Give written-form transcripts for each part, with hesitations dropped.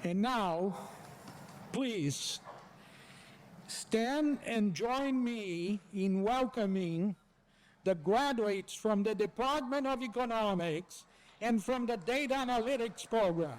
And now, please stand and join me in welcoming the graduates from the Department of Economics and from the Data Analytics program.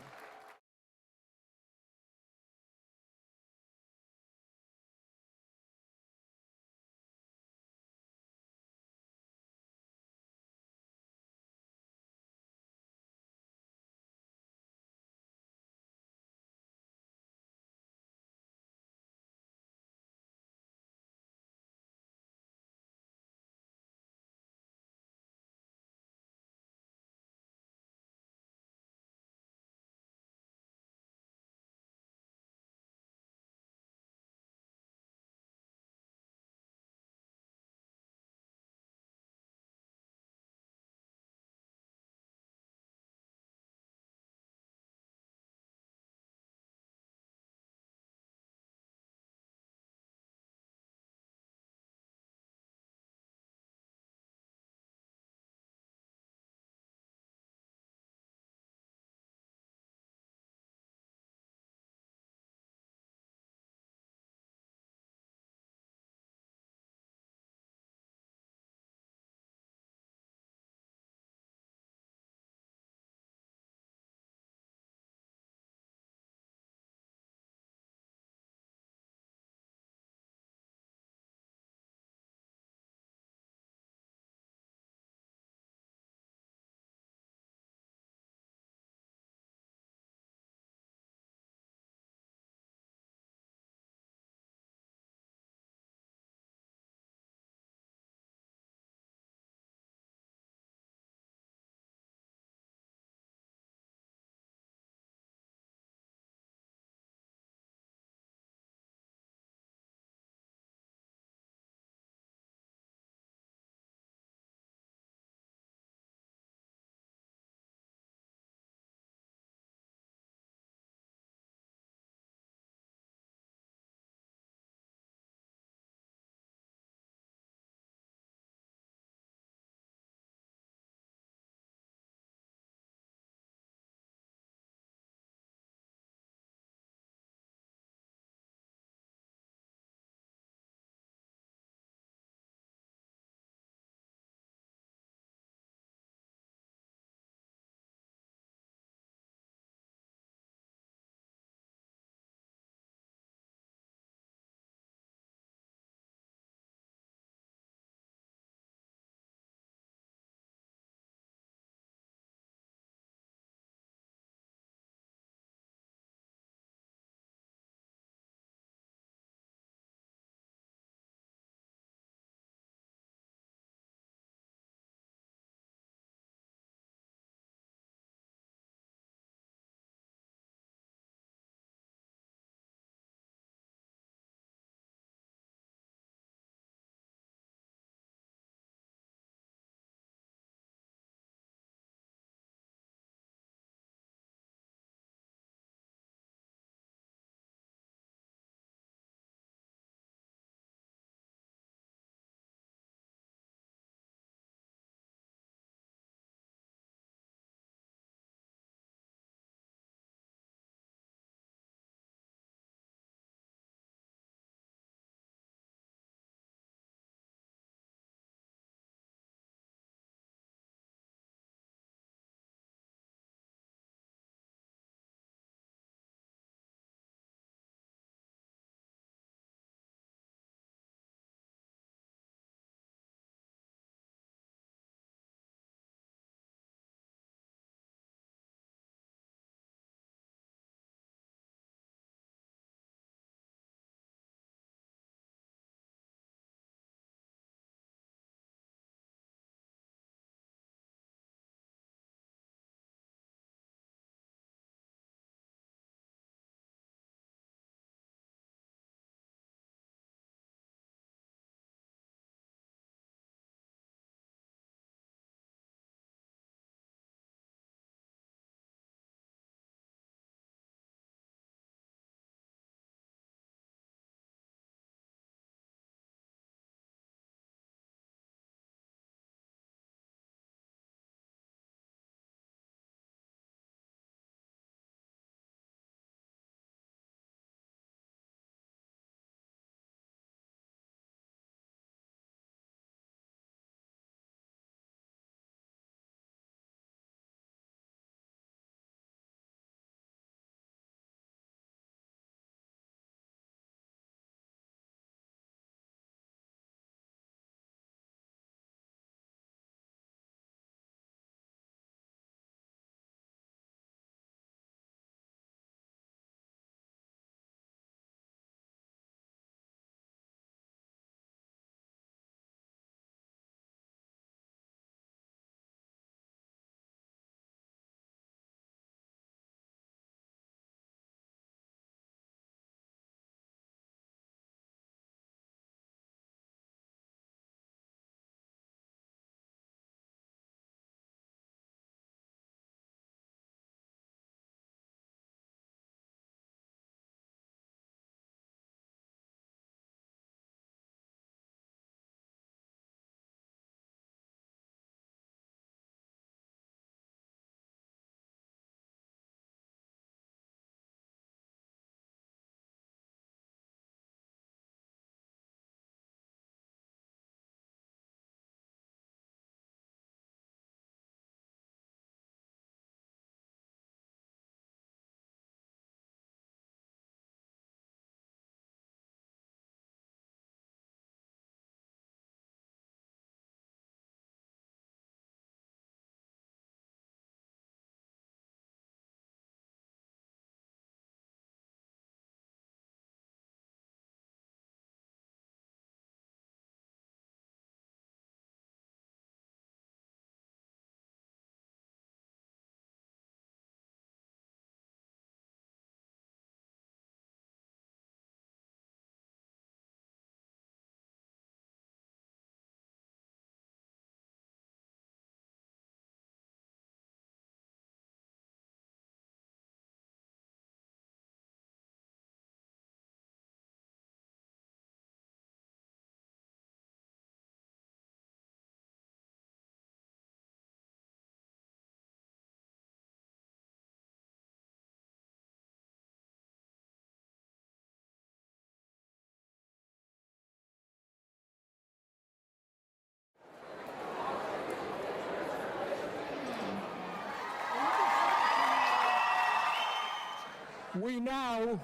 We now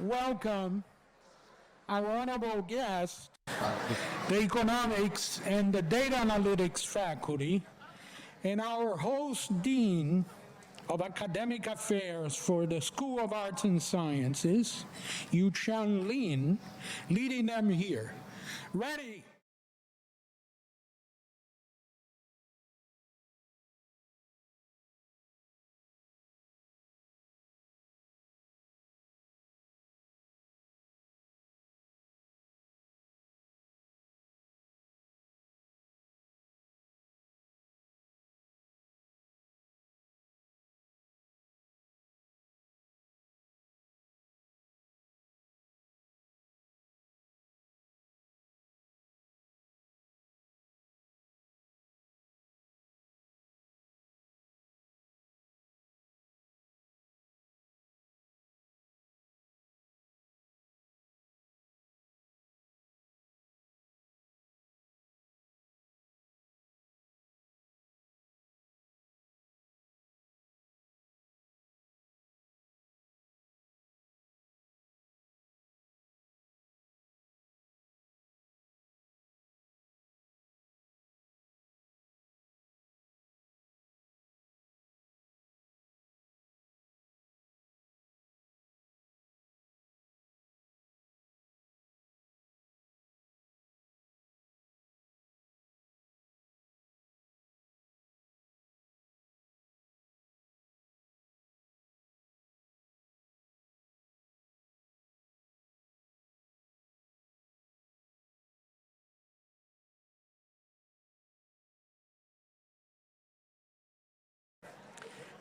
welcome our honorable guest, the Economics and the Data Analytics faculty, and our host dean of Academic Affairs for the School of Arts and Sciences, Yu-Chan Lin, leading them here. Ready?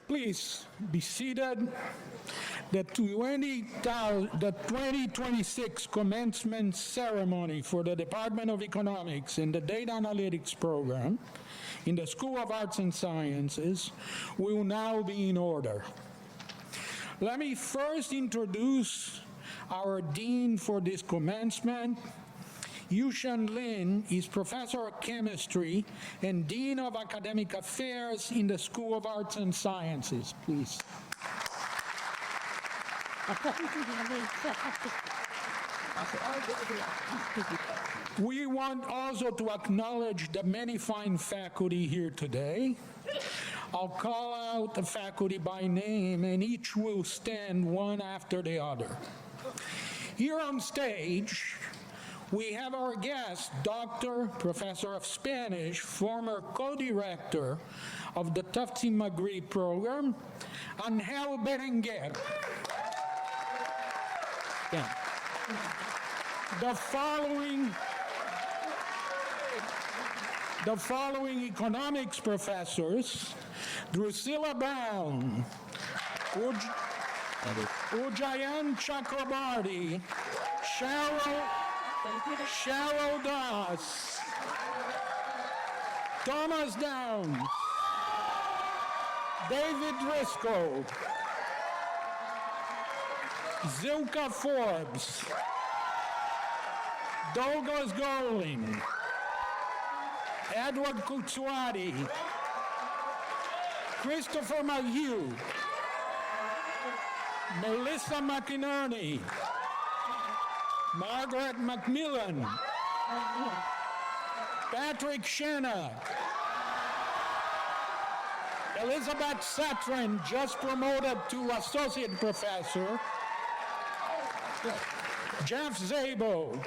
Please be seated. The 2026 commencement ceremony for the Department of Economics and the Data Analytics program in the School of Arts and Sciences will now be in order. Let me first introduce our dean for this commencement. Yu-Chan Lin is Professor of Chemistry and Dean of Academic Affairs in the School of Arts and Sciences. Please. We want also to acknowledge the many fine faculty here today. I'll call out the faculty by name, and each will stand one after the other. Here on stage, we have our guest, Dr. Professor of Spanish, former co-director of the Tufts Maghrib program, Angel Berenguer. Yeah. The following economics professors: Drusilla Brown, Ujayan Chakrabarti, Cheryl Das, Thomas Downs, David Driscoll, Zilka Forbes, Douglas Goling, Edward Kutsuati, Christopher McHugh, Melissa McInerney, Margaret Macmillan, Patrick Shanna, Elizabeth Satrin, just promoted to Associate Professor, Jeff Zabo,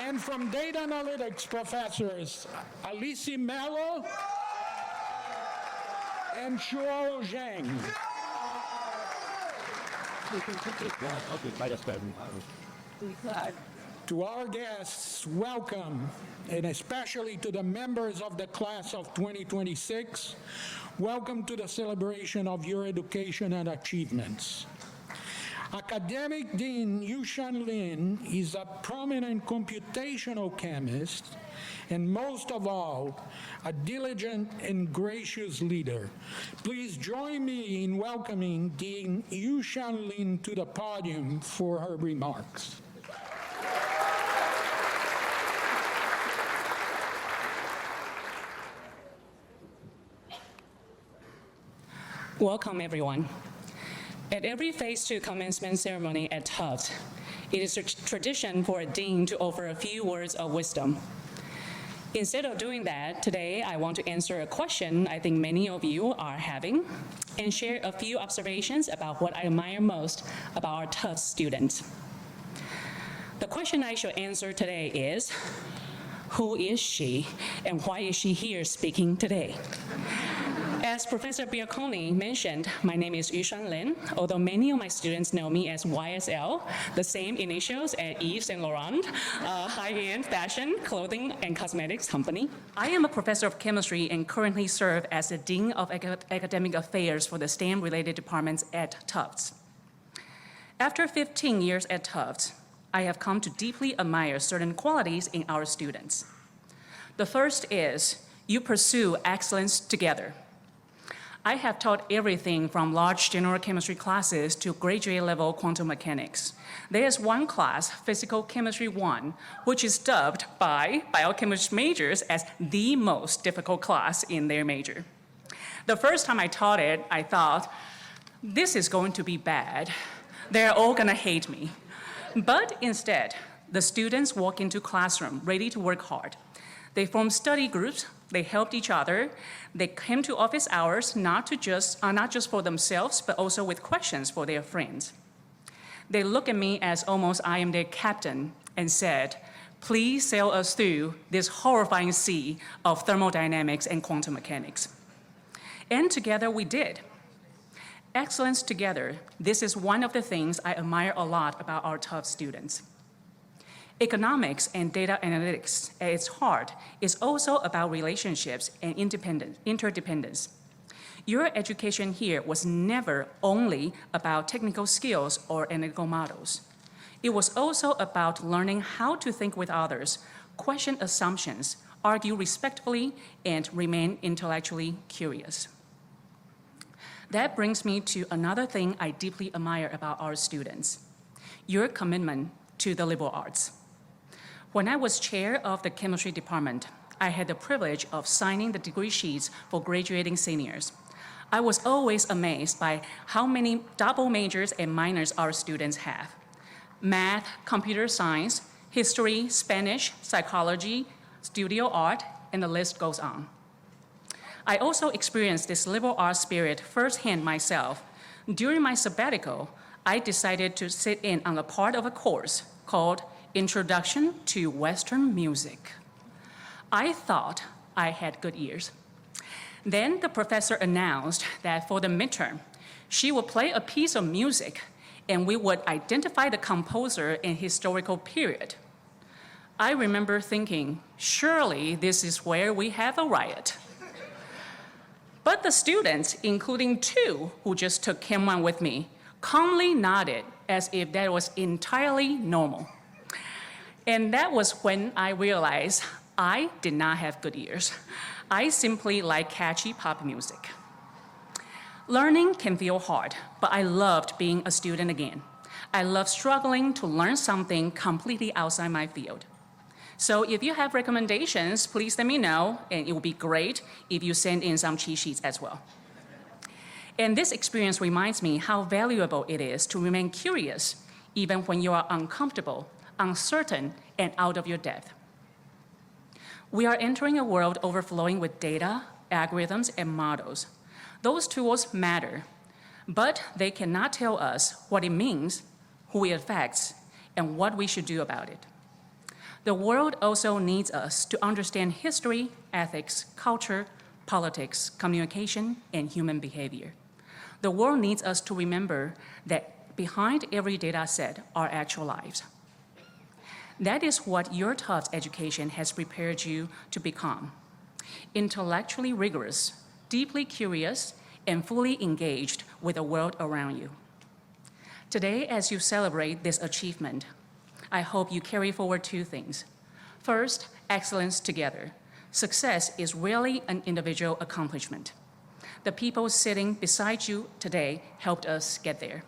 and from Data Analytics professors, Alice Mello and Shuo Zhang. To our guests, welcome, and especially to the members of the class of 2026, welcome to the celebration of your education and achievements. Academic Dean Yu-Chan Lin is a prominent computational chemist and, most of all, a diligent and gracious leader. Please join me in welcoming Dean Yu-Chan Lin to the podium for her remarks. Welcome, everyone. At every phase 2 commencement ceremony at Tufts, it is a tradition for a dean to offer a few words of wisdom. Instead of doing that, today I want to answer a question I think many of you are having and share a few observations about what I admire most about our Tufts students. The question I shall answer today is, who is she and why is she here speaking today? As Professor Bianconi mentioned, my name is Yushan Lin, although many of my students know me as YSL, the same initials at Yves Saint Laurent, a high-end fashion, clothing, and cosmetics company. I am a professor of chemistry and currently serve as the Dean of Academic Affairs for the STEM-related departments at Tufts. After 15 years at Tufts, I have come to deeply admire certain qualities in our students. The first is you pursue excellence together. I have taught everything from large general chemistry classes to graduate level quantum mechanics. There is one class, Physical Chemistry 1, which is dubbed by biochemistry majors as the most difficult class in their major. The first time I taught it, I thought, this is going to be bad. They're all gonna hate me. But instead, the students walk into classroom ready to work hard. They formed study groups, they helped each other, they came to office hours not just for themselves, but also with questions for their friends. They look at me as almost I am their captain and said, please sail us through this horrifying sea of thermodynamics and quantum mechanics. And together we did. Excellence together, this is one of the things I admire a lot about our Tufts students. Economics and data analytics at its heart is also about relationships and interdependence. Your education here was never only about technical skills or analytical models. It was also about learning how to think with others, question assumptions, argue respectfully, and remain intellectually curious. That brings me to another thing I deeply admire about our students, your commitment to the liberal arts. When I was chair of the chemistry department, I had the privilege of signing the degree sheets for graduating seniors. I was always amazed by how many double majors and minors our students have. Math, computer science, history, Spanish, psychology, studio art, and the list goes on. I also experienced this liberal arts spirit firsthand myself. During my sabbatical, I decided to sit in on a part of a course called Introduction to Western Music. I thought I had good ears. Then the professor announced that for the midterm, she would play a piece of music and we would identify the composer and historical period. I remember thinking, surely this is where we have a riot. But the students, including two who just took Chem 1 with me, calmly nodded as if that was entirely normal. And that was when I realized I did not have good ears. I simply like catchy pop music. Learning can feel hard, but I loved being a student again. I love struggling to learn something completely outside my field. So if you have recommendations, please let me know, and it would be great if you send in some cheat sheets as well. And this experience reminds me how valuable it is to remain curious, even when you are uncomfortable, uncertain, and out of your depth. We are entering a world overflowing with data, algorithms, and models. Those tools matter, but they cannot tell us what it means, who it affects, and what we should do about it. The world also needs us to understand history, ethics, culture, politics, communication, and human behavior. The world needs us to remember that behind every data set are actual lives. That is what your Tufts education has prepared you to become. Intellectually rigorous, deeply curious, and fully engaged with the world around you. Today, as you celebrate this achievement, I hope you carry forward two things. First, excellence together. Success is rarely an individual accomplishment. The people sitting beside you today helped us get there.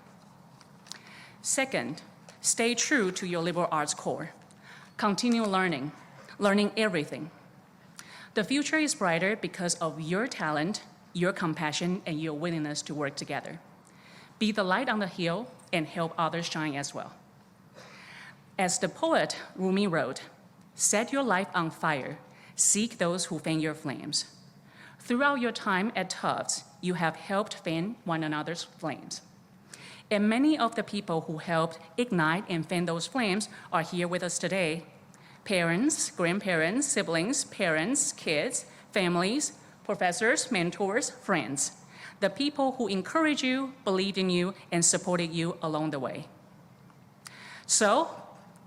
Second, stay true to your liberal arts core. Continue learning everything. The future is brighter because of your talent, your compassion, and your willingness to work together. Be the light on the hill and help others shine as well. As the poet Rumi wrote, "Set your life on fire, seek those who fan your flames." Throughout your time at Tufts, you have helped fan one another's flames. And many of the people who helped ignite and fan those flames are here with us today. Parents, grandparents, siblings, parents, kids, families, professors, mentors, friends. The people who encouraged you, believed in you, and supported you along the way. So,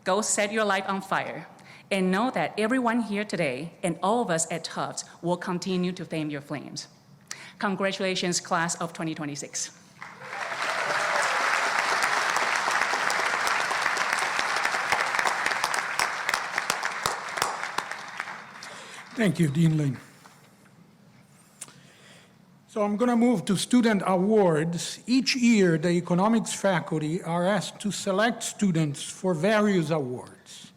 go set your life on fire and know that everyone here today and all of us at Tufts will continue to fan your flames. Congratulations, class of 2026. Thank you, Dean Ling. So I'm going to move to student awards. Each year, the economics faculty are asked to select students for various awards.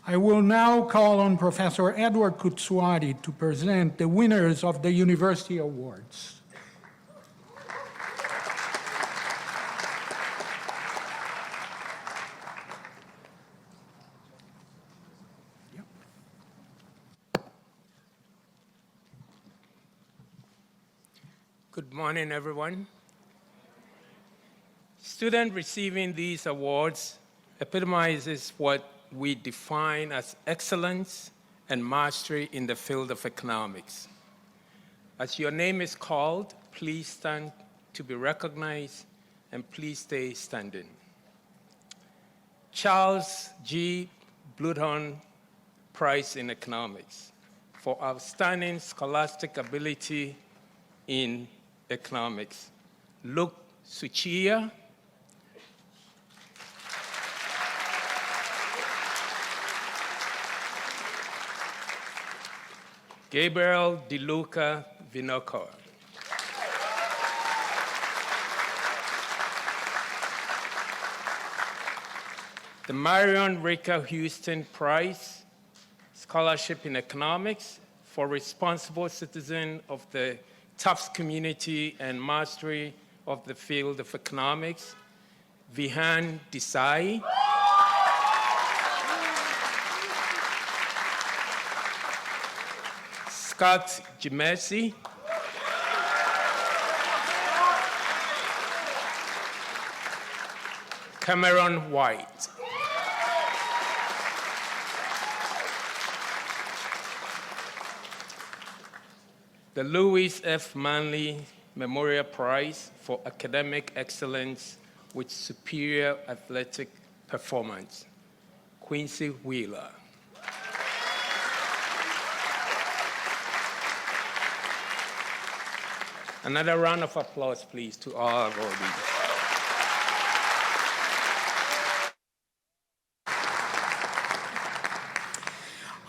I will now call on Professor Edward Kutsuadi to present the winners of the university awards. Good morning, everyone. Student receiving these awards epitomizes what we define as excellence and mastery in the field of economics. As your name is called, please stand to be recognized, and please stay standing. Charles G. Bluthorn Prize in Economics for outstanding scholastic ability in economics. Luke Suchia. Gabriel De Luca Vinocor. The Marion Rika Houston Prize, Scholarship in Economics for Responsible Citizen of the Tufts community and mastery of the field of economics, Vihan Desai. Scott Jimesi. Cameron White. The Louis F. Manley Memorial Prize for Academic Excellence with Superior Athletic Performance, Quincy Wheeler. Another round of applause, please, to all of our leaders.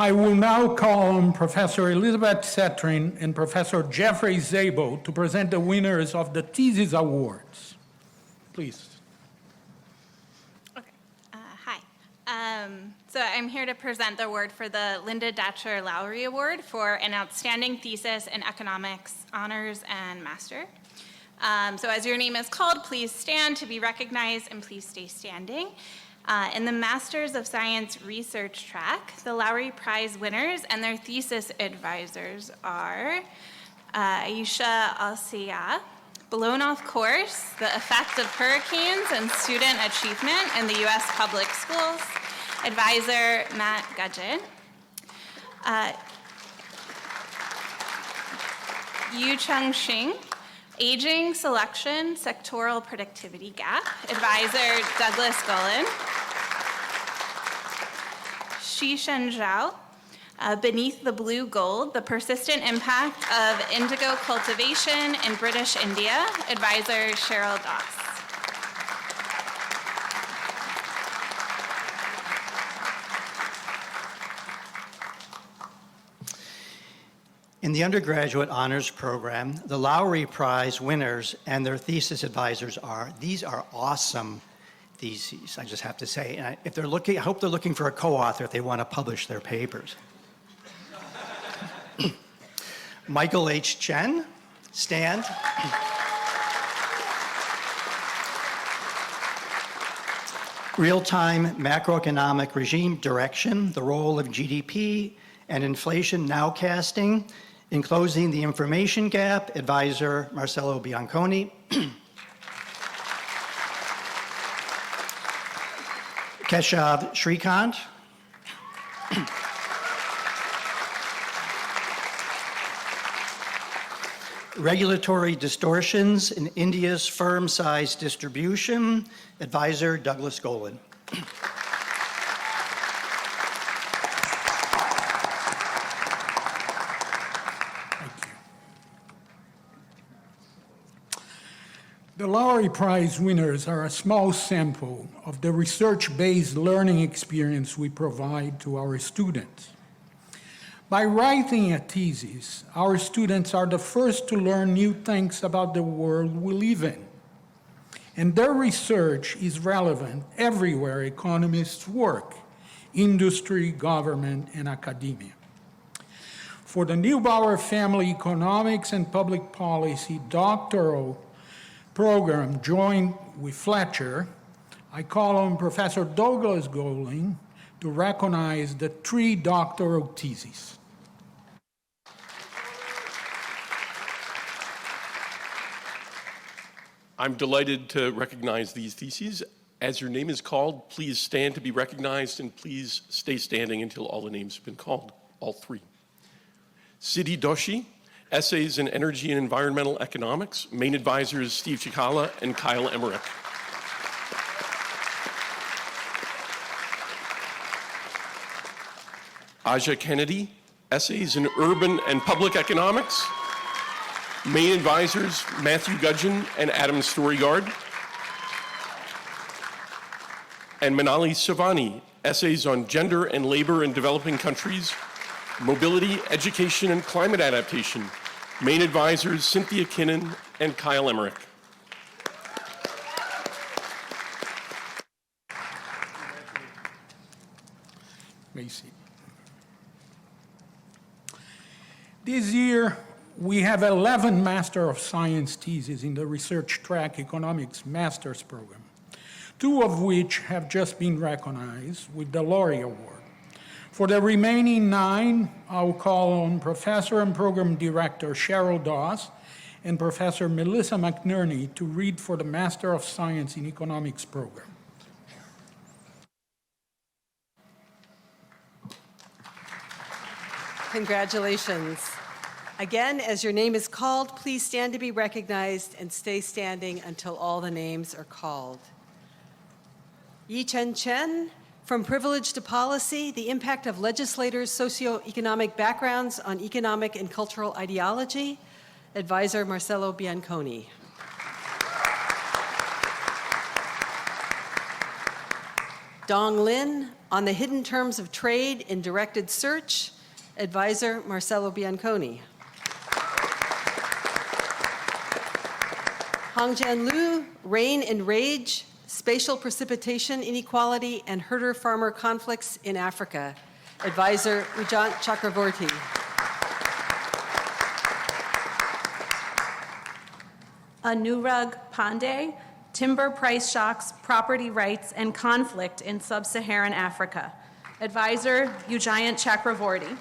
I will now call on Professor Elizabeth Setrin and Professor Jeffrey Szabo to present the winners of the Thesis Awards. Please. Okay. Hi. So I'm here to present the award for the Linda Datcher Lowry Award for an outstanding thesis in economics, honors, and master. So as your name is called, please stand to be recognized, and please stay standing. In the Masters of Science Research track, the Lowry Prize winners and their thesis advisors are Aisha Alsiya, Blown Off Course, The Effect of Hurricanes and Student Achievement in the U.S. Public Schools, advisor Matt Gudgeon. Yu Chung Shing, Aging, Selection, Sectoral Productivity Gap, advisor Douglas Gullen. Shishen Zhao, Beneath the Blue Gold, The Persistent Impact of Indigo Cultivation in British India, advisor Cheryl Doss. In the undergraduate honors program, the Lowry Prize winners and their thesis advisors these are awesome theses, I just have to say. And if they're looking, I hope they're looking for a co-author if they want to publish their papers. Michael H. Chen, stand. Real-time macroeconomic regime direction, the role of GDP and inflation nowcasting, in closing the information gap, advisor Marcello Bianconi. Keshav Shrikant. Regulatory distortions in India's firm size distribution, advisor Douglas Golan. The Lowry Prize winners are a small sample of the research-based learning experience we provide to our students. By writing a thesis, our students are the first to learn new things about the world we live in. And their research is relevant everywhere economists work, industry, government, and academia. For the Neubauer Family Economics and Public Policy doctoral program joined with Fletcher, I call on Professor Douglas Golan to recognize the 3 doctoral theses. I'm delighted to recognize these theses. As your name is called, please stand to be recognized, and please stay standing until all the names have been called, all 3. Siddhi Doshi, Essays in Energy and Environmental Economics, main advisors Steve Chikala and Kyle Emmerich. Aja Kennedy, Essays in Urban and Public Economics, main advisors Matthew Gudgeon and Adam Storygard. And Manali Savani, Essays on Gender and Labor in Developing Countries, Mobility, Education, and Climate Adaptation, main advisors Cynthia Kinnan and Kyle Emmerich. Macy. This year, we have 11 Master of Science theses in the research track Economics Master's Program, 2 of which have just been recognized with the Lowry Award. For the remaining 9, I'll call on Professor and Program Director Cheryl Doss and Professor Melissa McNerney to read for the Master of Science in Economics program. Congratulations. Again, as your name is called, please stand to be recognized and stay standing until all the names are called. Yi Chen Chen, From Privilege to Policy, the Impact of Legislators' Socioeconomic Backgrounds on Economic and Cultural Ideology, advisor Marcello Bianconi. Dong Lin, On the Hidden Terms of Trade in Directed Search, advisor Marcello Bianconi. Hongjian Liu, Rain and Rage, Spatial Precipitation Inequality and Herder-Farmer Conflicts in Africa, advisor Ujjwal Chakravorty. Anurag Pandey, Timber Price Shocks, Property Rights, and Conflict in Sub-Saharan Africa, advisor Ujjwal Chakravorty.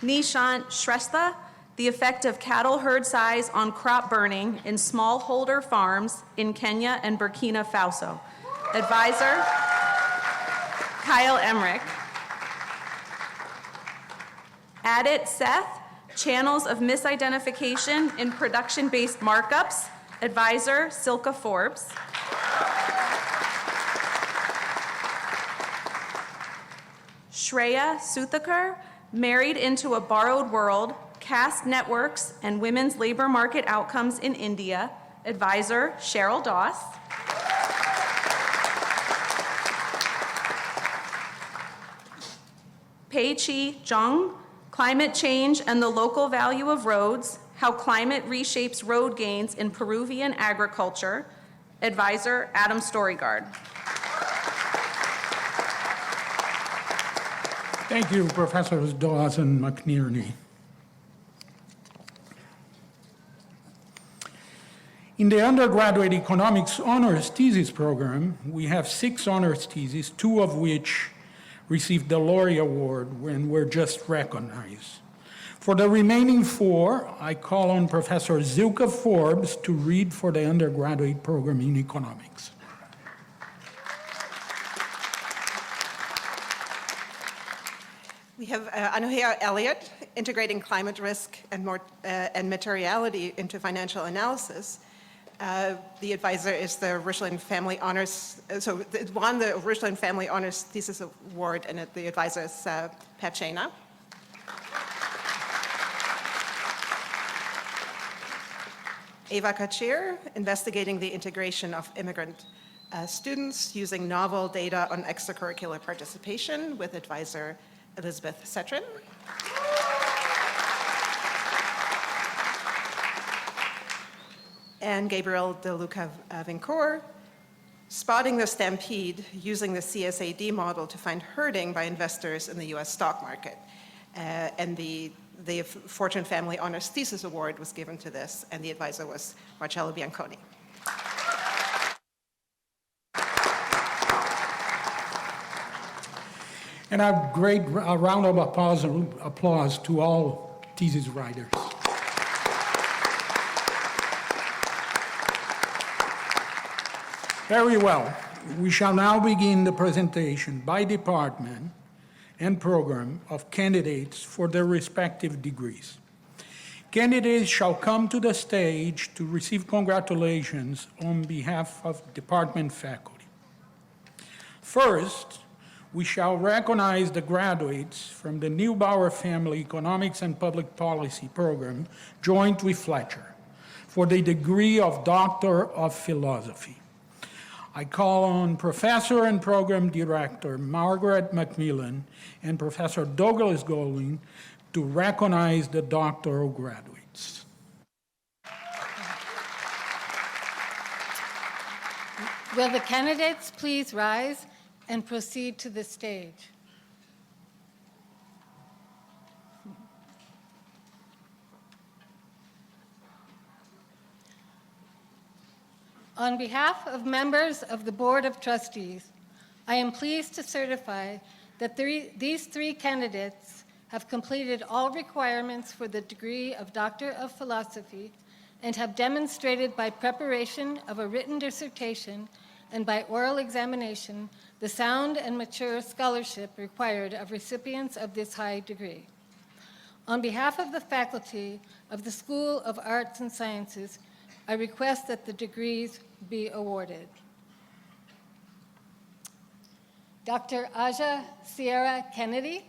Nishant Shrestha, The Effect of Cattle Herd Size on Crop Burning in Smallholder Farms in Kenya and Burkina Faso, advisor Kyle Emmerich. Adit Seth, Channels of Misidentification in Production-Based Markups, advisor Silka Forbes. Shreya Suthakar, Married into a Borrowed World, Caste Networks and Women's Labor Market Outcomes in India, advisor Cheryl Doss. Pei Chi Zhang, Climate Change and the Local Value of Roads, How Climate Reshapes Road Gains in Peruvian Agriculture, advisor Adam Storygard. Thank you, Professors Dawes and McNerney. In the undergraduate economics honors thesis program, we have 6 honors theses, 2 of which received the Laurie Award when we're just recognized. For the remaining 4, I call on Professor Zilka Forbes to read for the undergraduate program in economics. We have Anuhia Elliott, integrating climate risk and materiality into financial analysis. The advisor is the Richland Family Honors, so it won the Richland Family Honors Thesis Award, and the advisor is Pat Shana. Ava Kachir, investigating the integration of immigrant students using novel data on extracurricular participation, with advisor Elizabeth Cetrin. And Gabriel De Luca Vincourt, spotting the stampede using the CSAD model to find herding by investors in the US stock market. And the Fortune Family Honors Thesis Award was given to this, and the advisor was Marcello Bianconi. And a great round of applause to all thesis writers. Very well. We shall now begin the presentation by department and program of candidates for their respective degrees. Candidates shall come to the stage to receive congratulations on behalf of department faculty. First, we shall recognize the graduates from the Neubauer Family Economics and Public Policy program, joint with Fletcher, for the degree of Doctor of Philosophy. I call on Professor and Program Director Margaret Macmillan and Professor Douglas Golding to recognize the doctoral graduates. Will the candidates please rise and proceed to the stage? On behalf of members of the Board of Trustees, I am pleased to certify that these 3 candidates have completed all requirements for the degree of Doctor of Philosophy and have demonstrated by preparation of a written dissertation and by oral examination the sound and mature scholarship required of recipients of this high degree. On behalf of the faculty of the School of Arts and Sciences, I request that the degrees be awarded. Dr. Aja Sierra Kennedy.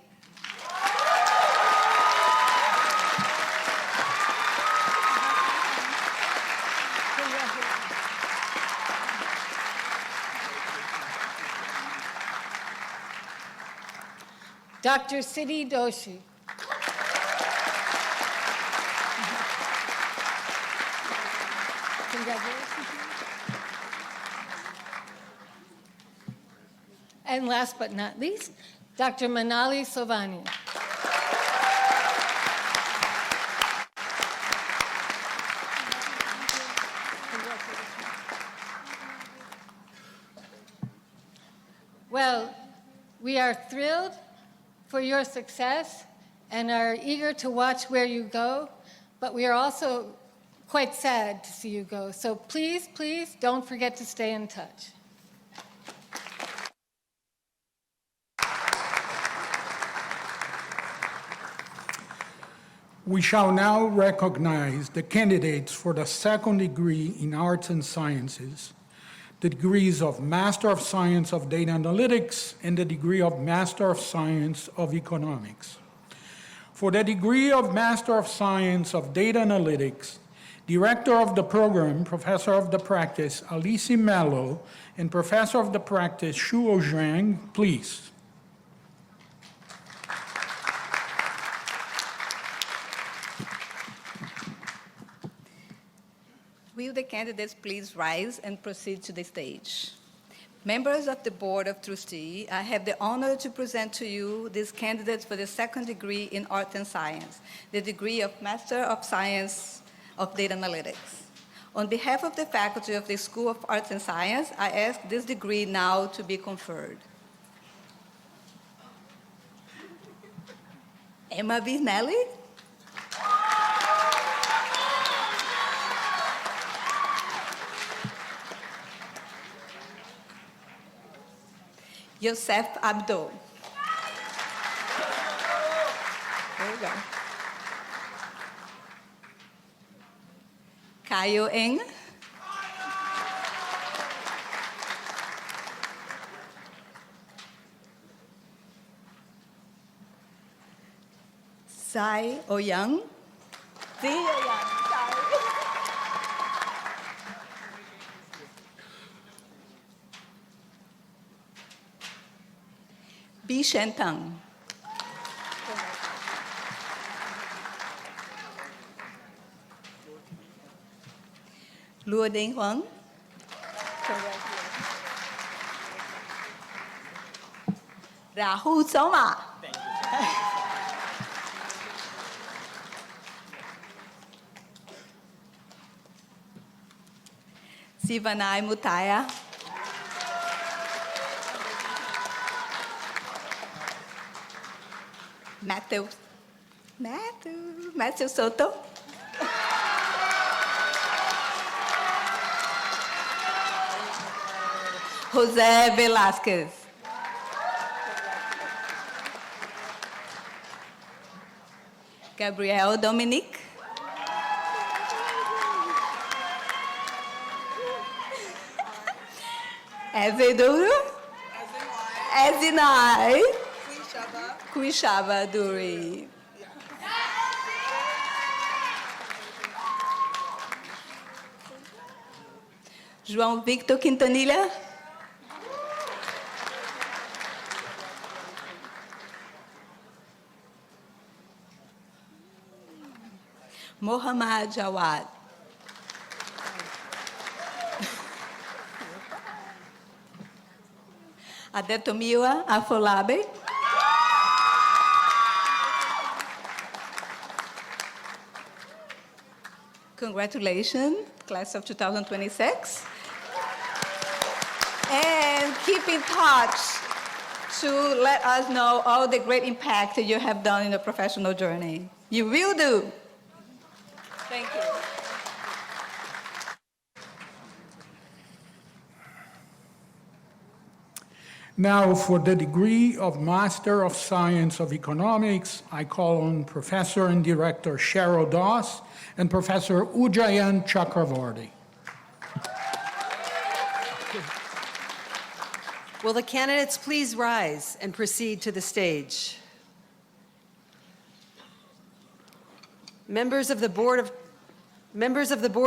Dr. Siddhi Doshi. Congratulations. And last but not least, Dr. Manali Sovani. Well, we are thrilled for your success and are eager to watch where you go, but we are also quite sad to see you go. So please, please don't forget to stay in touch. We shall now recognize the candidates for the 2nd degree in Arts and Sciences, the degrees of Master of Science of Data Analytics and the degree of Master of Science of Economics. For the degree of Master of Science of Data Analytics, Director of the program, Professor of the Practice, Alice Mello, and Professor of the Practice, Shuo Zhang, please. Will the candidates please rise and proceed to the stage? Members of the Board of Trustees, I have the honor to present to you these candidates for the 2nd degree in Art and Science, the degree of Master of Science of Data Analytics. On behalf of the faculty of the School of Arts and Science, I ask this degree now to be conferred. Emma Vinelli. Yosef Abdo. There you go. Kayo Eng. Sai Oyang. Zhi Oyang, sorry. Bi Shentang. Luo Ding Huang. Rahul Soma. Sivanai Mutaya. Matthew Soto. Jose Velasquez. Gabriel Dominique. Azedouro. Azinai. Quishaba Duri. João Victor Quintanilha. Mohammad Jawad. Adetomiwa Afolabe. Congratulations, class of 2026. And keep in touch to let us know all the great impact that you have done in the professional journey. You will do. Thank you. Now, for the degree of Master of Science of Economics, I call on Professor and Director Cheryl Doss and Professor Ujayan Chakravarti. Will the candidates please rise and proceed to the stage? Members of the Board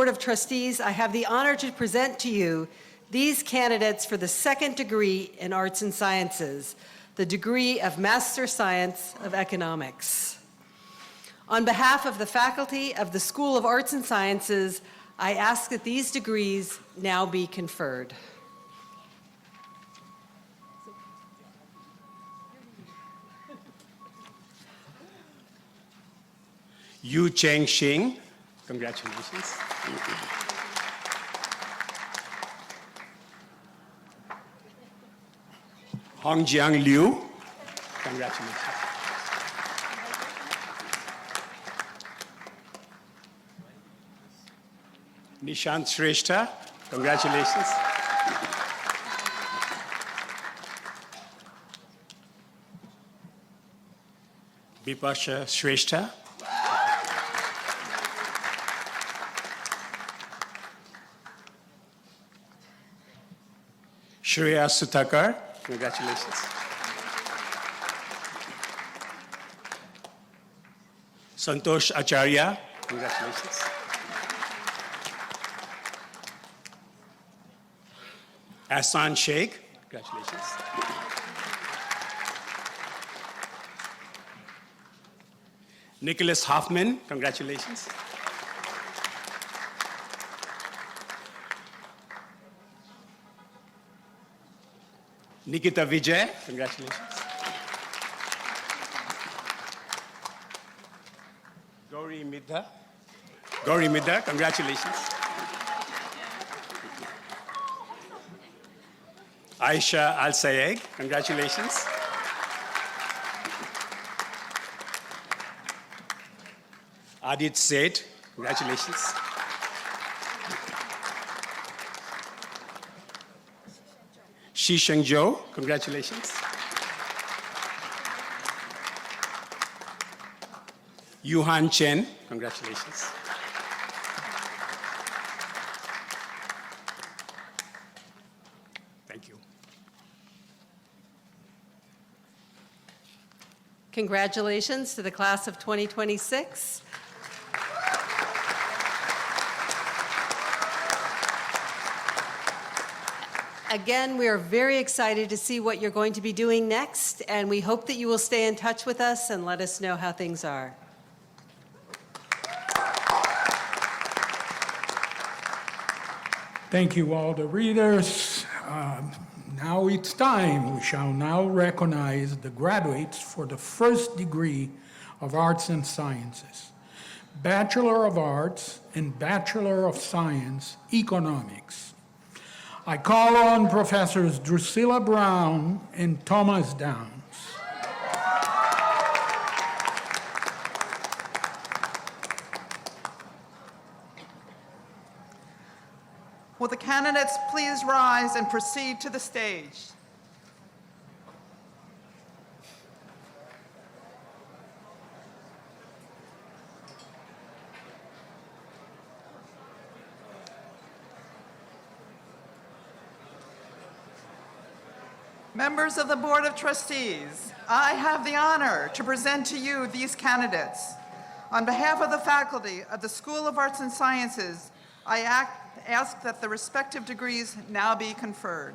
of Trustees, I have the honor to present to you these candidates for the second degree in Arts and Sciences, the degree of Master Science of Economics. On behalf of the faculty of the School of Arts and Sciences, I ask that these degrees now be conferred. Yu Cheng Xing, congratulations. Hongjiang Liu, congratulations. Nishant Shrestha, congratulations. Bipasha Shrestha. Shreya Sutakar, congratulations. Santosh Acharya, congratulations. Ahsan Sheikh, congratulations. Nicholas Hoffman, congratulations. Nikita Vijay, congratulations. Gauri Midha, congratulations. Aisha Al-Sayeg, congratulations. Adit Seth, congratulations. Shisheng Zhou, congratulations. Yuhan Chen, congratulations. Thank you. Congratulations to the class of 2026. Again, we are very excited to see what you're going to be doing next, and we hope that you will stay in touch with us and let us know how things are. Thank you, all the readers. Now it's time. We shall now recognize the graduates for the first degree of Arts and Sciences, Bachelor of Arts and Bachelor of Science, Economics. I call on Professors Drusilla Brown and Thomas Downs. Will the candidates please rise and proceed to the stage? Members of the Board of Trustees, I have the honor to present to you these candidates. On behalf of the faculty of the School of Arts and Sciences, I ask that the respective degrees now be conferred.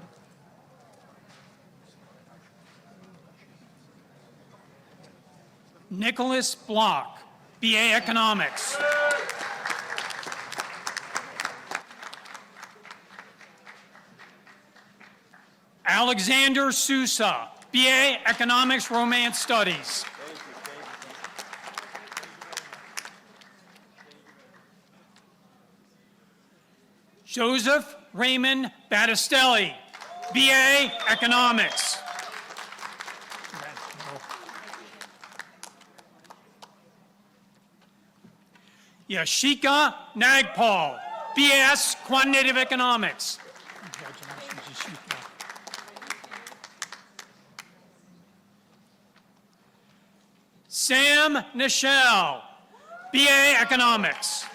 Nicholas Block, BA Economics. Alexander Sousa, BA Economics Romance Studies. Joseph Raymond Battistelli, BA Economics. Yashika Nagpal, BS Quantitative Economics. Sam Nichelle, BA Economics.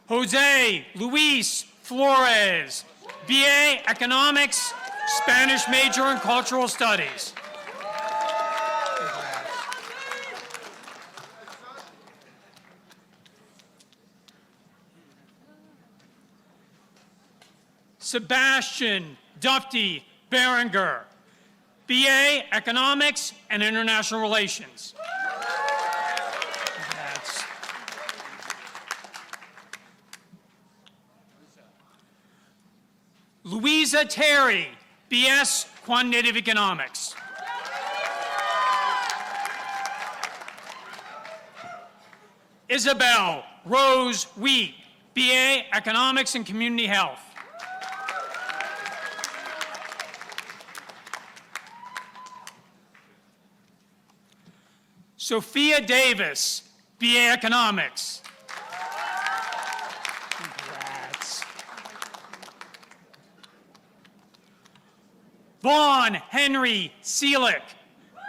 Jose Luis Flores, BA Economics, Spanish major in Cultural Studies. Sebastian Dufty Berenger, BA Economics and International Relations. Louisa Terry, BS Quantitative Economics. Isabel Rose Wheat, BA Economics and Community Health. Sophia Davis, BA Economics. Congrats. Vaughn Henry Seelick,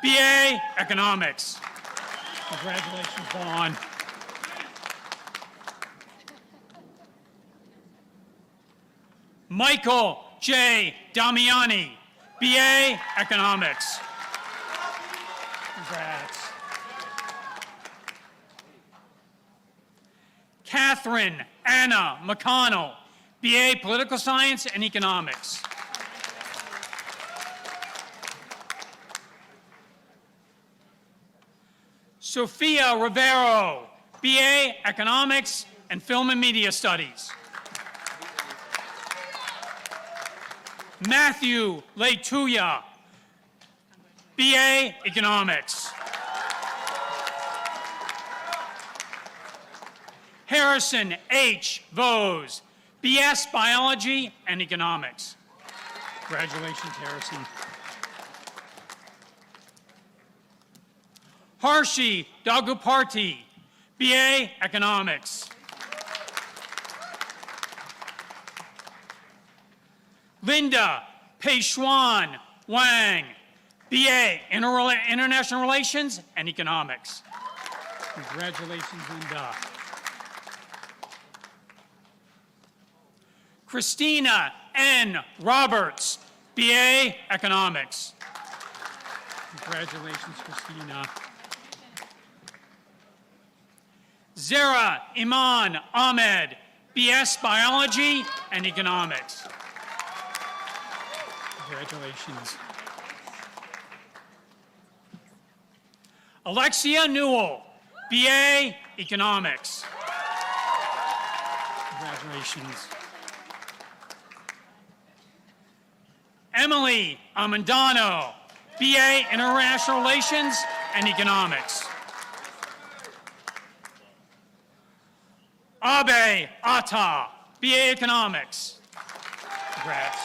BA Economics. Congratulations, Vaughn. Michael J. Damiani, BA Economics. Congrats. Catherine Anna McConnell, BA Political Science and Economics. Sophia Rivero, BA Economics and Film and Media Studies. Matthew Leituya, BA Economics. Harrison H. Vose, BS Biology and Economics. Congratulations, Harrison. Harshi Daguparty, BA Economics. Linda Peishuan Wang, BA International Relations and Economics. Congratulations, Linda. Christina N. Roberts, BA Economics. Congratulations, Christina. Zara Iman Ahmed, BS Biology and Economics. Congratulations. Alexia Newell, BA Economics. Congratulations. Emily Amandano, BA International Relations and Economics. Abe Atta, BA Economics. Congrats.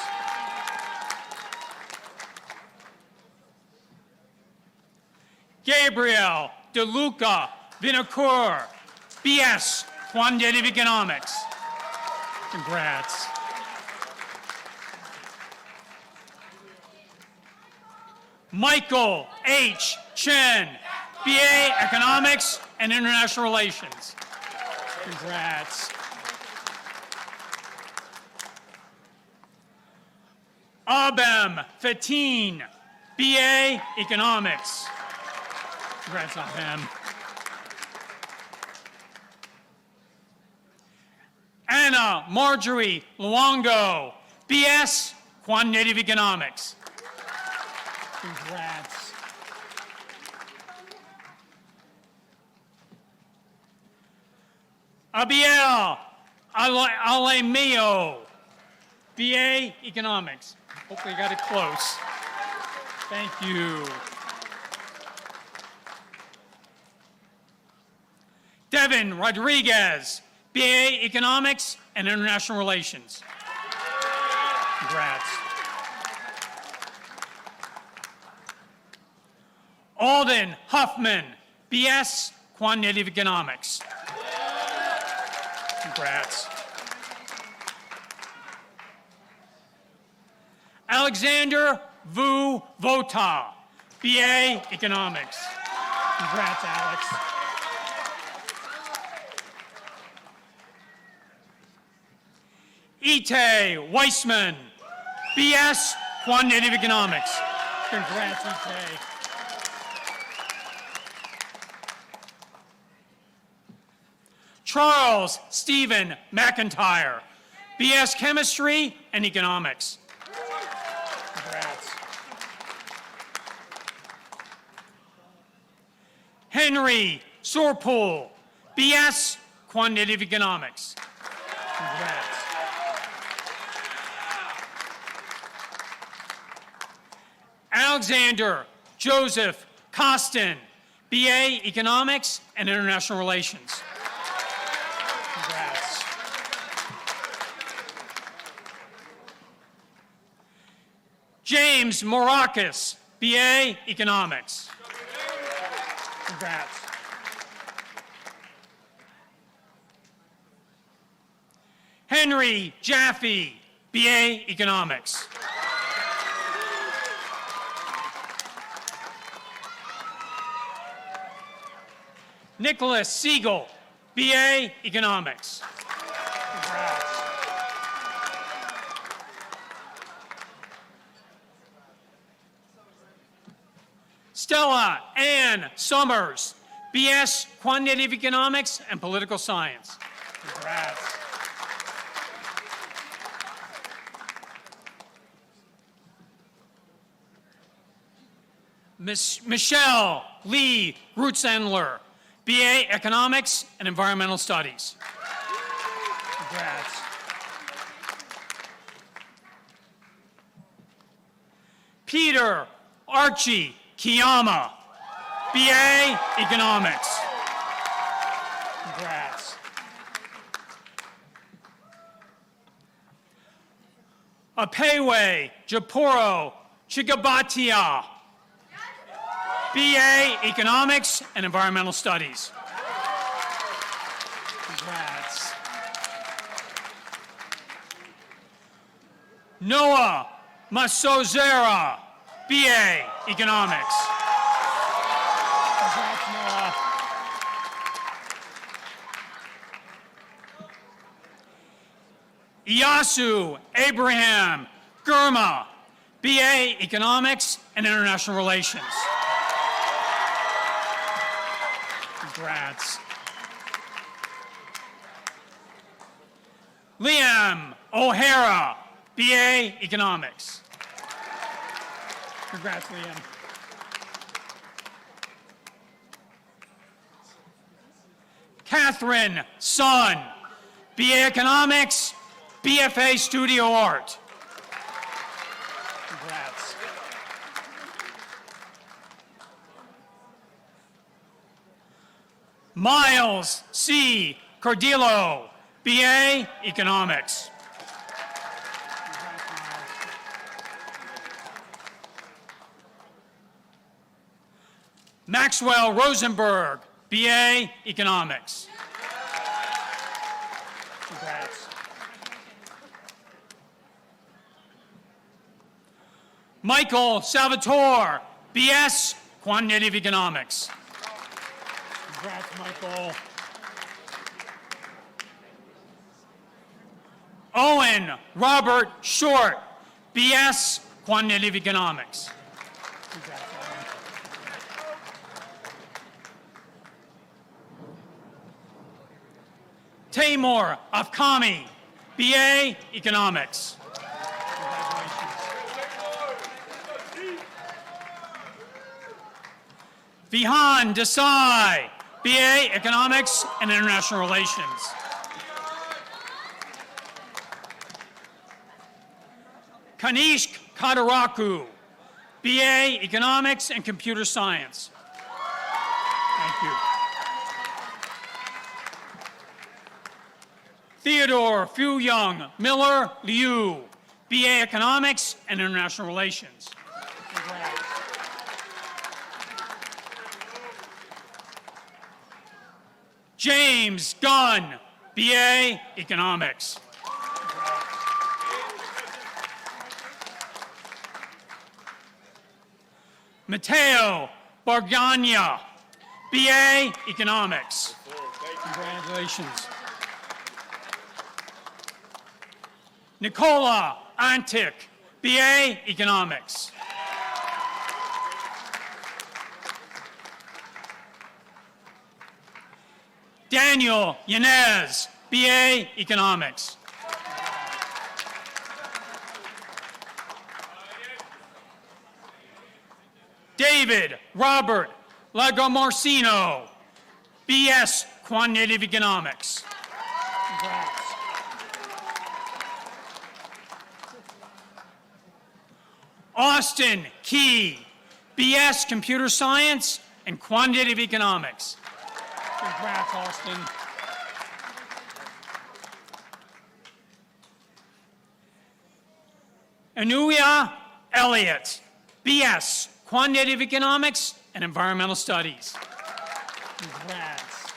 Gabriel DeLuca Vinacour, BS Quantitative Economics. Congrats. Michael H. Chen, BA Economics and International Relations. Congrats. Abem Fatin, BA Economics. Congrats, Abem. Anna Marjorie Luongo, BS Quantitative Economics. Congrats. Abiel Alemeo, BA Economics. Hopefully you got it close. Thank you. Devin Rodriguez, BA Economics and International Relations. Congrats. Alden Huffman, BS Quantitative Economics. Congrats. Alexander Vu Vota, BA Economics. Congrats, Alex. Ite Weissman, BS Quantitative Economics. Congrats, Ite. Charles Stephen McIntyre, BS Chemistry and Economics. Congrats. Henry Sorpool, BS Quantitative Economics. Congrats. Alexander Joseph Costin, BA Economics and International Relations. Congrats. James Morakis, BA Economics. Congrats. Henry Jaffe, BA Economics. Nicholas Siegel, BA Economics. Congrats. Stella Ann Summers, BS Quantitative Economics and Political Science. Congrats. Michelle Lee Rutzendler, BA Economics and Environmental Studies. Congrats. Peter Archie Kiyama, BA Economics. Congrats. Apewe Japoro Chigabatia, BA Economics and Environmental Studies. Congrats. Noah Masozera, BA Economics. Congrats, Noah. Iyasu Abraham Gurma, BA Economics and International Relations. Congrats. Liam O'Hara, BA Economics. Congrats, Liam. Catherine Sun, BA Economics, BFA Studio Art. Congrats. Miles C. Cordillo, BA Economics. Maxwell Rosenberg, BA Economics. Congrats. Michael Salvatore, BS Quantitative Economics. Congrats, Michael. Owen Robert Short, BS Quantitative Economics. Congrats, Owen. Taymor Afkami, BA Economics. Vihan Desai, BA Economics and International Relations. Kanishk Kadaraku, BA Economics and Computer Science. Thank you. Theodore Fu Young Miller Liu, BA Economics and International Relations. Congrats. James Gunn, BA Economics. Matteo Bargagna, BA Economics. Congratulations. Nicola Antic, BA Economics. Daniel Yanez, BA Economics. David Robert Lagomarsino, BS Quantitative Economics. Congrats. Austin Key, BS Computer Science and Quantitative Economics. Congrats, Austin. Anuya Elliott, BS Quantitative Economics and Environmental Studies. Congrats.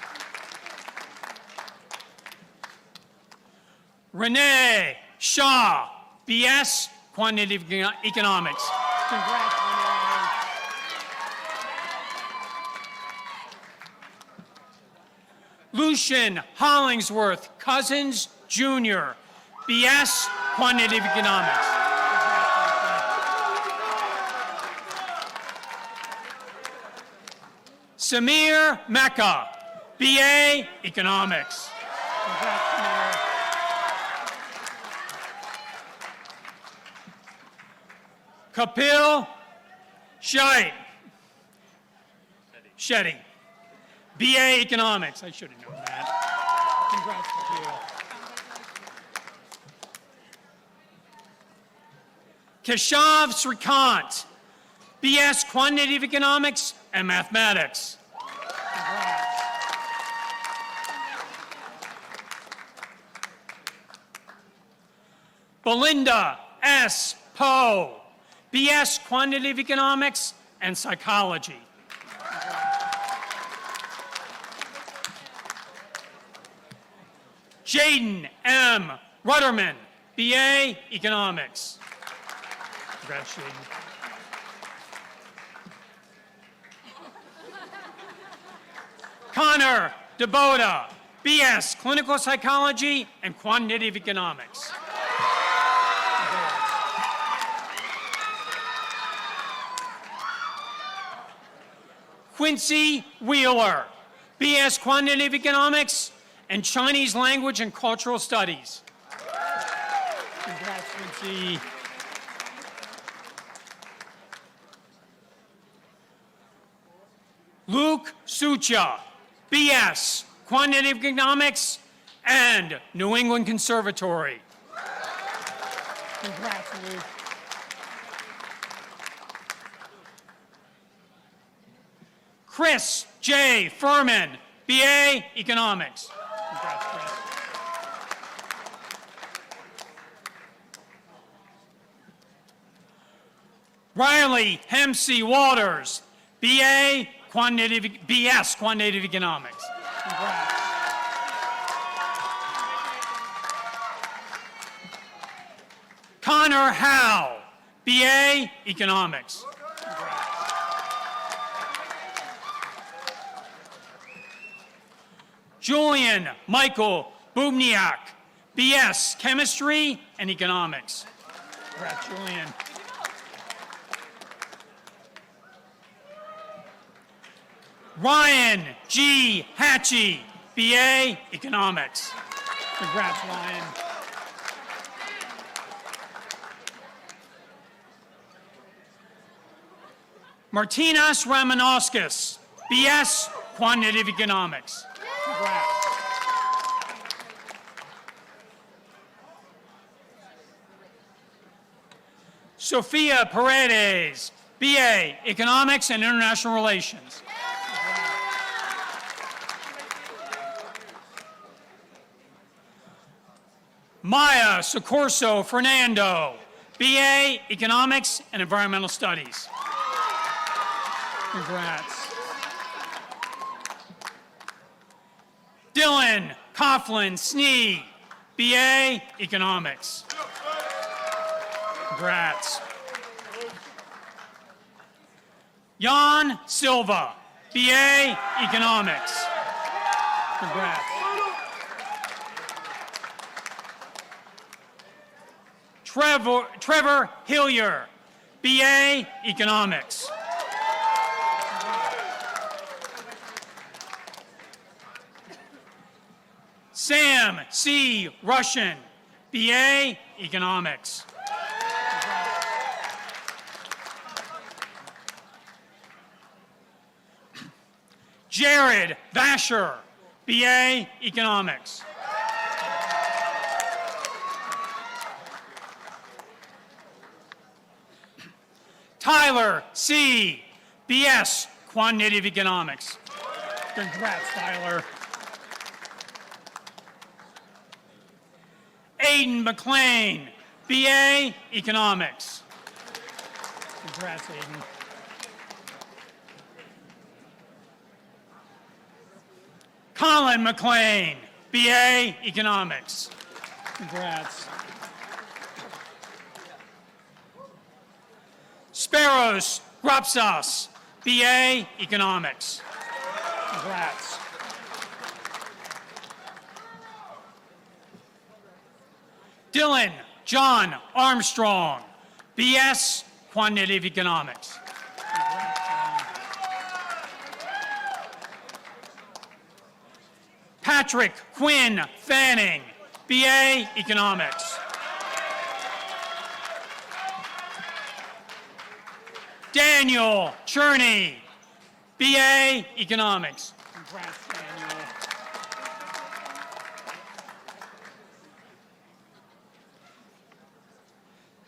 Renee Shaw, BS Quantitative Economics. Congrats, Renee. Lucian Hollingsworth Cousins, Jr., BS Quantitative Economics. Samir Mecca, BA Economics. Congrats, Samir. Kapil Shetty, BA Economics. I should have known that. Congrats, Kapil. Keshav Srikant, BS Quantitative Economics and Mathematics. Congrats. Belinda S. Poe, BS Quantitative Economics and Psychology. Jaden M. Rudderman, BA Economics. Congrats, Jaden. Connor DeBoda, BS Clinical Psychology and Quantitative Economics. Quincy Wheeler, BS Quantitative Economics and Chinese Language and Cultural Studies. Congrats, Quincy. Luke Sucha, BS Quantitative Economics and New England Conservatory. Congrats, Luke. Chris J. Furman, BA Economics. Congrats, Chris. Riley Hempsey Waters, BS Quantitative Economics. Congrats. Connor Howe, BA Economics. Julian Michael Bubniak, BS Chemistry and Economics. Congrats, Julian. Ryan G. Hatchie, BA Economics. Congrats, Ryan. Martinas Ramanauskas, BS Quantitative Economics. Congrats. Sophia Paredes, BA Economics and International Relations. Maya Socorso Fernando, BA Economics and Environmental Studies. Congrats. Dylan Coughlin Snee, BA Economics. Congrats. Jan Silva, BA Economics. Congrats. Trevor Hillier, BA Economics. Sam C. Russian, BA Economics. Jared Vasher, BA Economics. Tyler C., BS Quantitative Economics. Congrats, Tyler. Aiden McLean, BA Economics. Congrats, Aiden. Colin McLean, BA Economics. Congrats. Speros Grapsas, BA Economics. Congrats. Dylan John Armstrong, BS Quantitative Economics. Patrick Quinn Fanning, BA Economics. Daniel Cherney, BA Economics. Congrats, Daniel.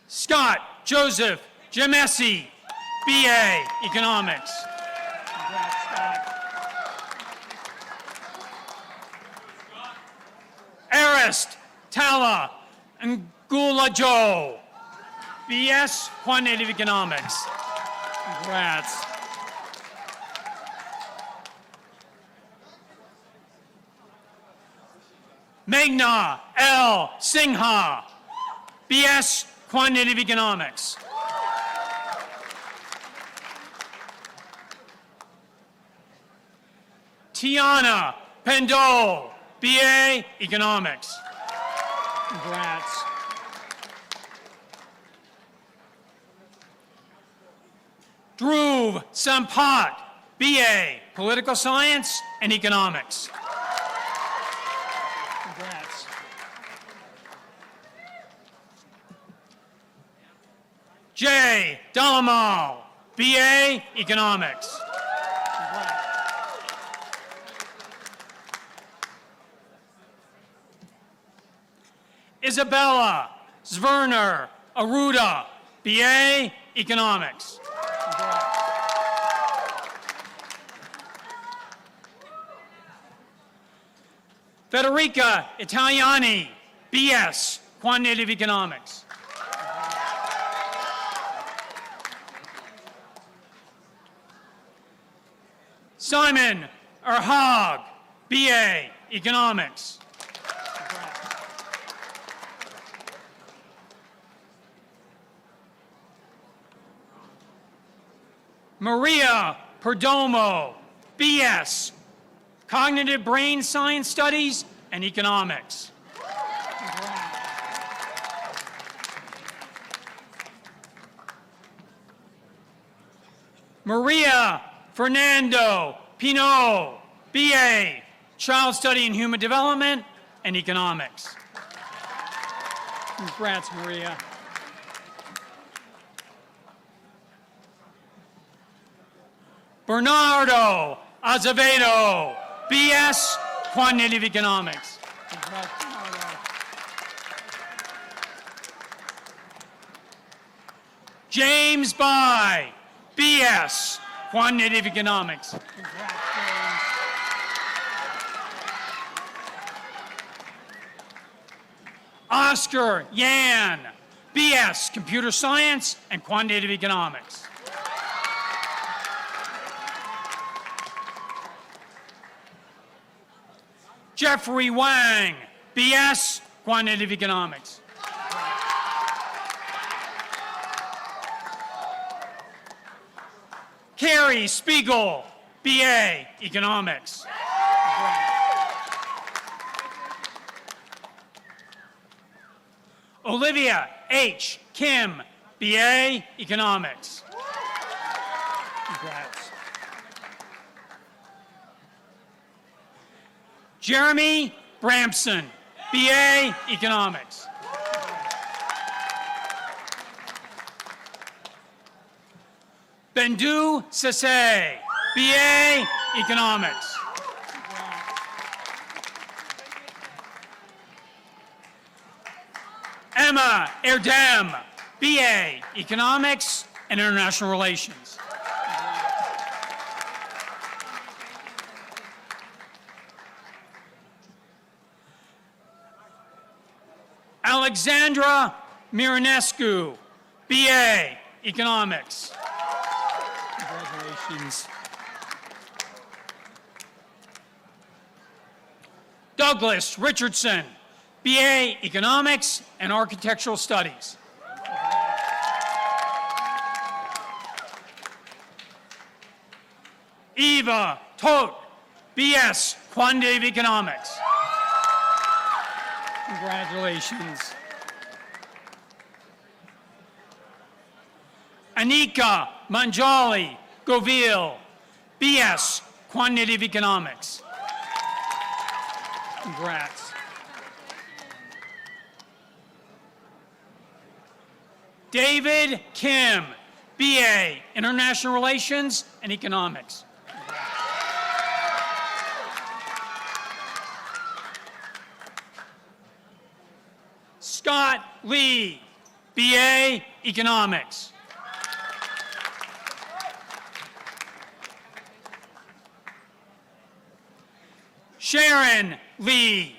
Scott Joseph Gemesi, BA Economics. Congrats, Scott. Arist Tala Ngulajo, BS, Quantitative Economics. Congrats. Meghna L. Singha, BS, Quantitative Economics. Tiana Pendole, BA, Economics. Congrats. Dhruv Sampat, BA, Political Science and Economics. Congrats. Jay Dalamal, BA, Economics. Isabella Zverner Aruda, BA, Economics. Federica Italiani, BS, Quantitative Economics. Simon Erhag, BA, Economics. Maria Perdomo, BS, Cognitive Brain Science Studies and Economics. Maria Fernando Pinot, BA, Child Study in Human Development and Economics. Congrats, Maria. Bernardo Azevedo, BS, Quantitative Economics. James Bai, BS, Quantitative Economics. Oscar Yan, BS, Computer Science and Quantitative Economics. Jeffrey Wang, BS, Quantitative Economics. Carrie Spiegel, BA, Economics. Olivia H. Kim, BA, Economics. Congrats. Jeremy Bramson, BA, Economics. Bendu Sase, BA, Economics. Emma Erdem, BA, Economics and International Relations. Alexandra Miranescu, BA, Economics. Congratulations. Douglas Richardson, BA, Economics and Architectural Studies. Eva Todt, BS, Quantitative Economics. Congratulations. Anika Manjali Govil, BS, Quantitative Economics. Congrats. David Kim, BA, International Relations and Economics. Scott Lee, BA, Economics. Sharon Lee,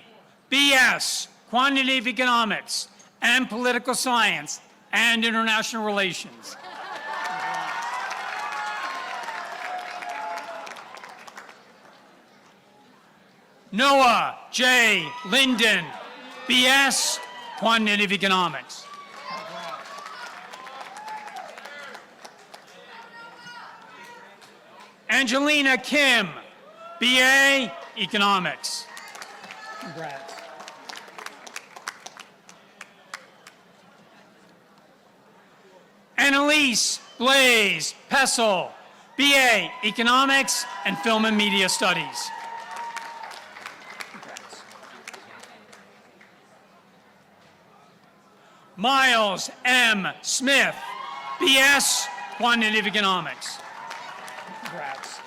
BS, Quantitative Economics and Political Science and International Relations. Noah J. Linden, BS, Quantitative Economics. Angelina Kim, BA, Economics. Congrats. Annalise Blaze Pessel, BA, Economics and Film and Media Studies. Miles M. Smith, BS, Quantitative Economics. Congrats.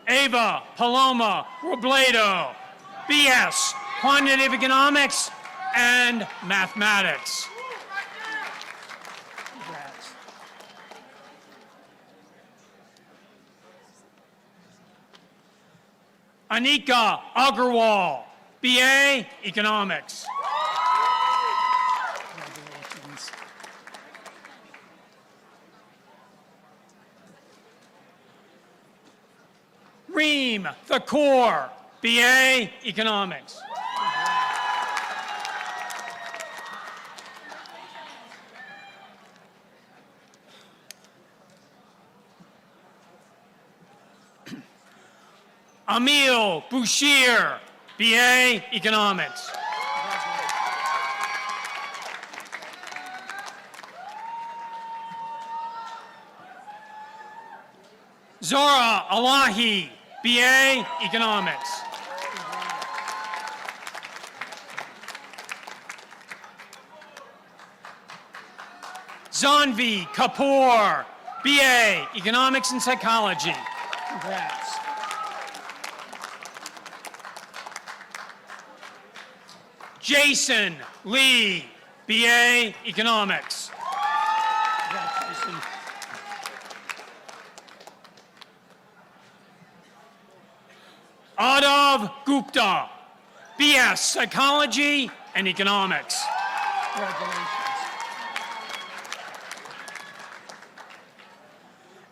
Ava Paloma Robledo, BS, Quantitative Economics and Mathematics. Congrats. Anika Agarwal, BA, Economics. Congratulations. Reem Thakur, BA, Economics. Emil Bouchier, BA, Economics. Zara Alahi, BA, Economics. Zanvi Kapoor, BA, Economics and Psychology. Congrats. Jason Lee, BA, Economics. Congratulations. Adav Gupta, BS, Psychology and Economics. Congratulations.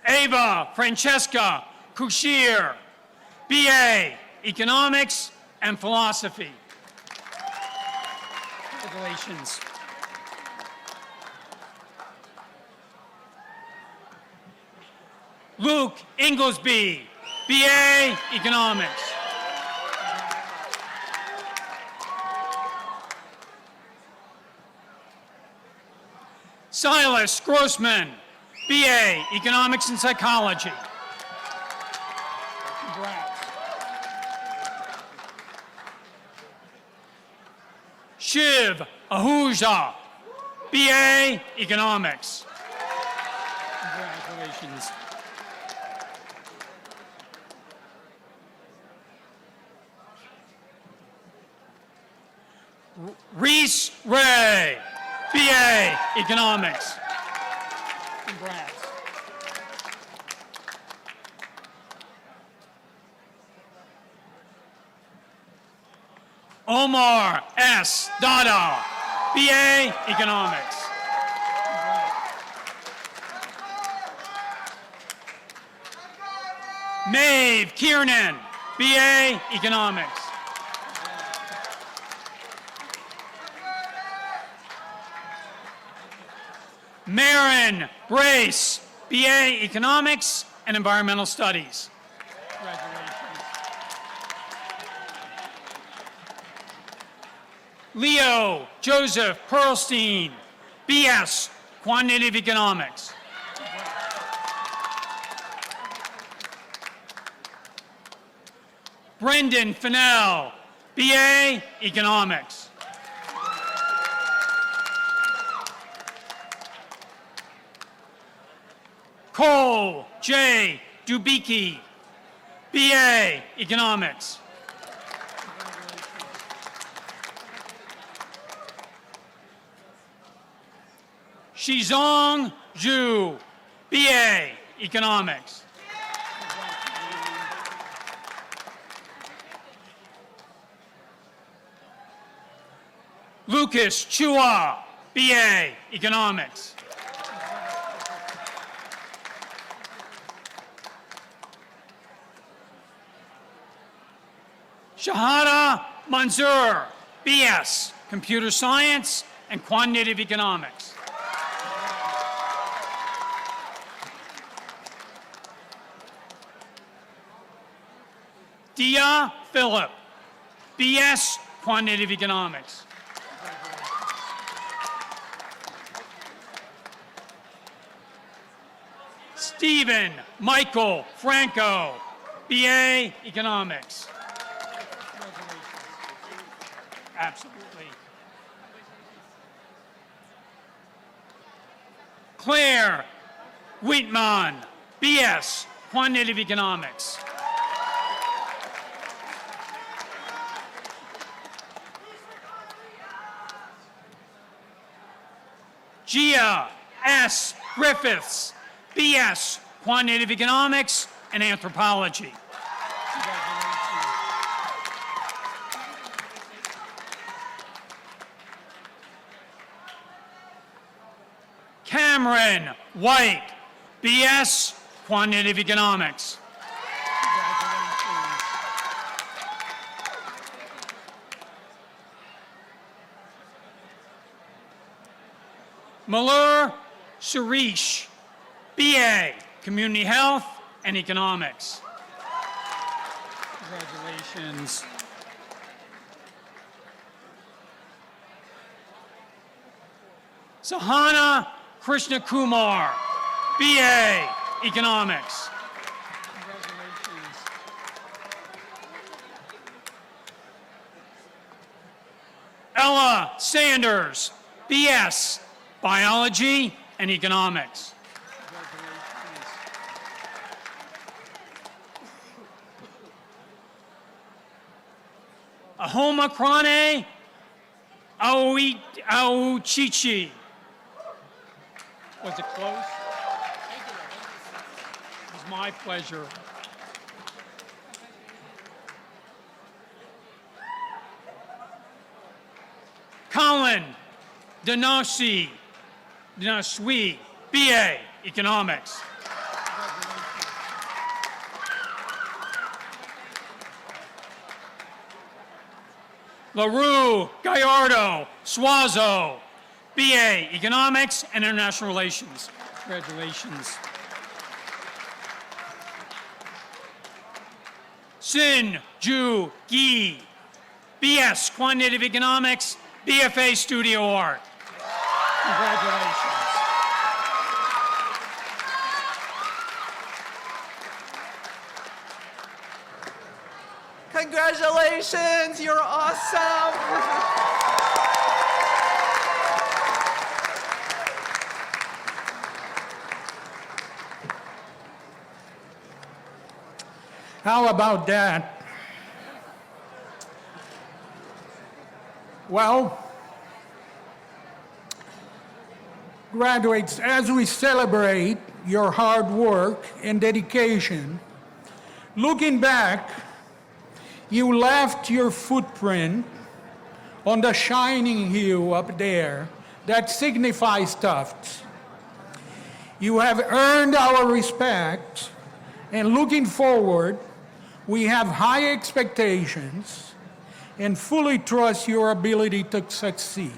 Ava Francesca Kushir, BA, Economics and Philosophy. Congratulations. Luke Inglesby, BA, Economics. Silas Grossman, BA, Economics and Psychology. Congrats. Shiv Ahuja, BA, Economics. Congratulations. Reese Ray, BA, Economics. Congrats. Omar S. Dada, BA, Economics. Maeve Kiernan, BA, Economics. Marin Brace, BA, Economics and Environmental Studies. Congratulations. Leo Joseph Perlstein, BS, Quantitative Economics. Brendan Fennell, BA, Economics. Cole J. Dubicki, BA, Economics. Shizong Zhu, BA, Economics. Lucas Chua, BA, Economics. Shahada Manzoor, BS, Computer Science and Quantitative Economics. Dia Philip, BS, Quantitative Economics. Stephen Michael Franco, BA, Economics. Absolutely. Claire Whitman, BS, Quantitative Economics. Gia S. Griffiths, BS, Quantitative Economics and Anthropology. Cameron White, BS, Quantitative Economics. Malur Suresh, BA, Community Health and Economics. Congratulations. Sahana Krishna Kumar, BA, Economics. Congratulations. Ella Sanders, BS, Biology and Economics. Ahoma Krane Auchichi. Was it close? It was my pleasure. Colin Danaswi, BA, Economics. LaRue Gallardo Suazo, BA, Economics and International Relations. Congratulations. Sin Ju Gi, BS, Quantitative Economics, BFA Studio Art. Congratulations. Congratulations, you're awesome. How about that? Well, graduates, as we celebrate your hard work and dedication, looking back, you left your footprint on the shining hill up there that signifies Tufts. You have earned our respect, and looking forward, we have high expectations and fully trust your ability to succeed.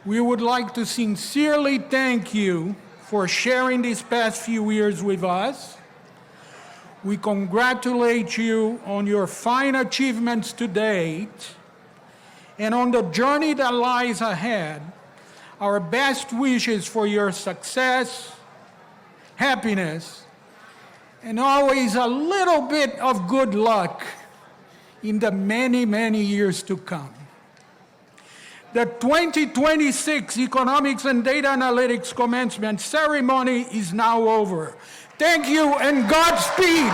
We would like to sincerely thank you for sharing these past few years with us. We congratulate you on your fine achievements to date and on the journey that lies ahead. Our best wishes for your success, happiness, and always a little bit of good luck in the many, many years to come. The 2026 Economics and Data Analytics Commencement ceremony is now over. Thank you and Godspeed.